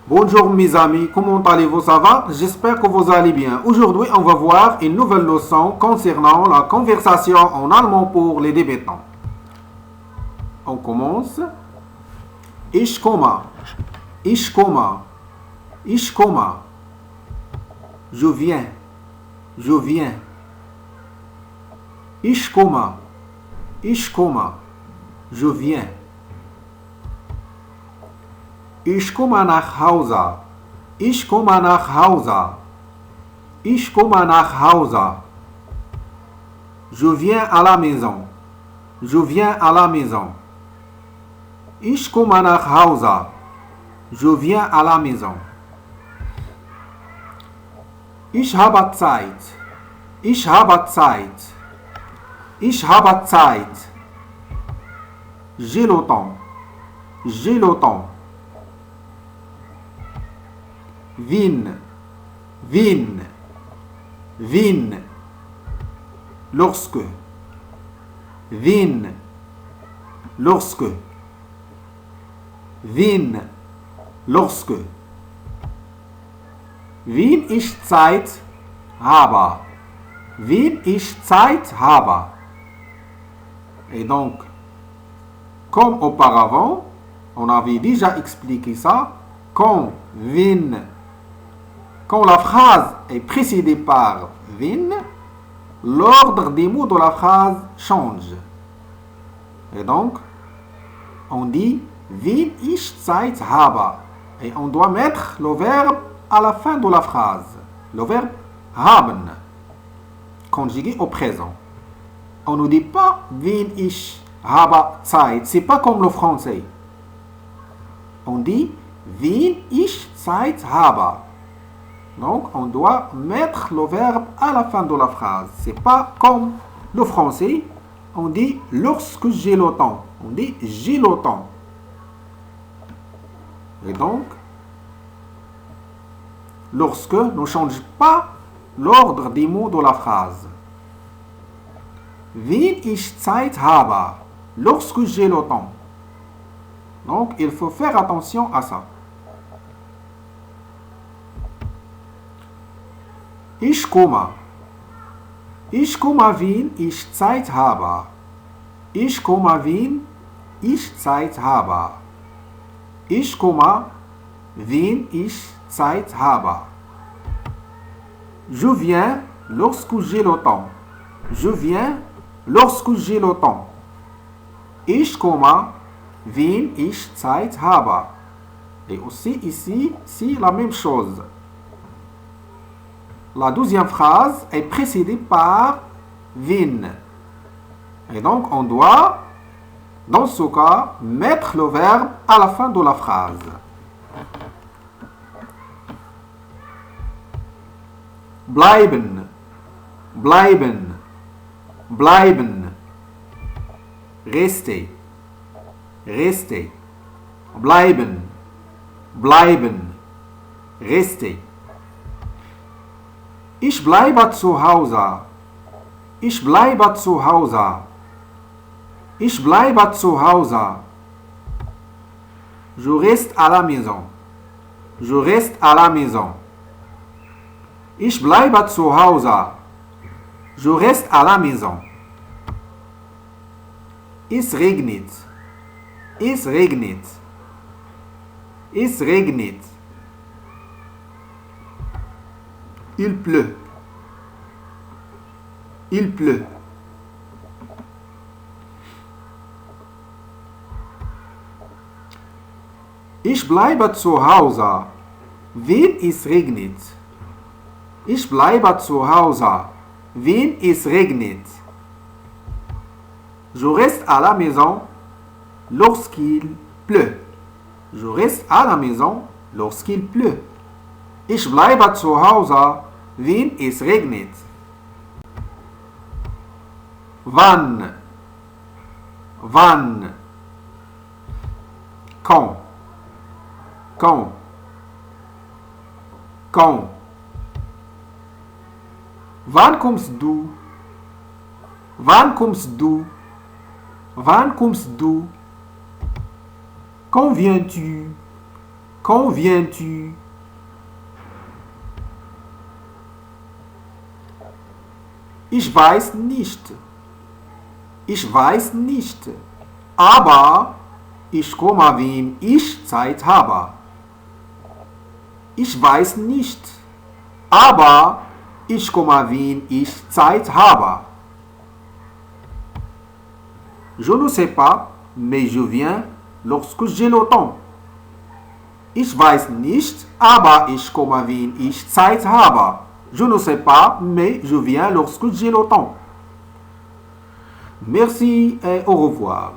Bonjour mes amis, comment allez-vous, ça va? J'espère que vous allez bien. Aujourd'hui, on va voir une nouvelle leçon concernant la conversation en allemand pour les débutants. On commence. Ich komme, ich komme, ich komme. Je viens, je viens. Ich komme, ich komme, je viens. Ich komme nach Hause. Ich komme nach Hause. Ich komme nach Hause. Je viens à la maison. Je viens à la maison. Ich komme nach Hause. Je viens à la maison. Ich habe Zeit. Ich habe Zeit. Ich habe Zeit. J'ai le temps. J'ai le temps. Vin, vin, vin. Lorsque, vin, lorsque, vin, lorsque. Wenn ich Zeit habe, wenn ich Zeit habe. Et donc, comme auparavant, on avait déjà expliqué ça, quand la phrase est précédée par wenn, l'ordre des mots de la phrase change. Et donc, on dit wenn ich Zeit habe. Et on doit mettre le verbe à la fin de la phrase. Le verbe haben, conjugué au présent. On ne dit pas wenn ich habe Zeit. C'est pas comme le français. On dit wenn ich Zeit habe. Donc, on doit mettre le verbe à la fin de la phrase. C'est pas comme le français. On dit lorsque j'ai le temps. On dit j'ai le temps. Et donc, lorsque ne change pas l'ordre des mots de la phrase. Wenn ich Zeit habe. Lorsque j'ai le temps. Donc, il faut faire attention à ça. Ich komme. Ich komme, wenn ich Zeit habe. Ich komme, wenn ich Zeit habe. Ich komme, wenn ich Zeit habe. Je viens lorsque j'ai le temps. Je viens lorsque j'ai le temps. Ich komme, wenn ich Zeit habe. Et aussi ici, c'est la même chose. La deuxième phrase est précédée par wenn. Et donc, on doit, dans ce cas, mettre le verbe à la fin de la phrase. Bleiben, bleiben, bleiben. Rester, rester. Bleiben, bleiben. Rester. Ich bleibe zu Hause. Ich bleibe zu Hause. Ich bleibe zu Hause. Je reste à la maison. Je reste à la maison. Ich bleibe zu Hause. Je reste à la maison. Es regnet. Es regnet. Es regnet. Il pleut. Il pleut. Ich bleibe zu Hause, wenn es regnet. Ich bleibe zu Hause, wenn es regnet. Je reste à la maison lorsqu'il pleut. Je reste à la maison lorsqu'il pleut. Ich bleibe zu Hause, wenn es regnet. Wann? Wann? Quand? Quand? Quand? Wann kommst du? Wann kommst du? Wann kommst du? Quand viens-tu? Quand viens-tu? Ich weiß nicht. Ich weiß nicht. Aber ich komme, wenn ich Zeit habe. Ich weiß nicht. Aber ich komme, wenn ich Zeit habe. Je ne sais pas, mais je viens lorsque j'ai le temps. Ich weiß nicht, aber ich komme, wenn ich Zeit habe. Je ne sais pas, mais je viens lorsque j'ai le temps. Merci et au revoir.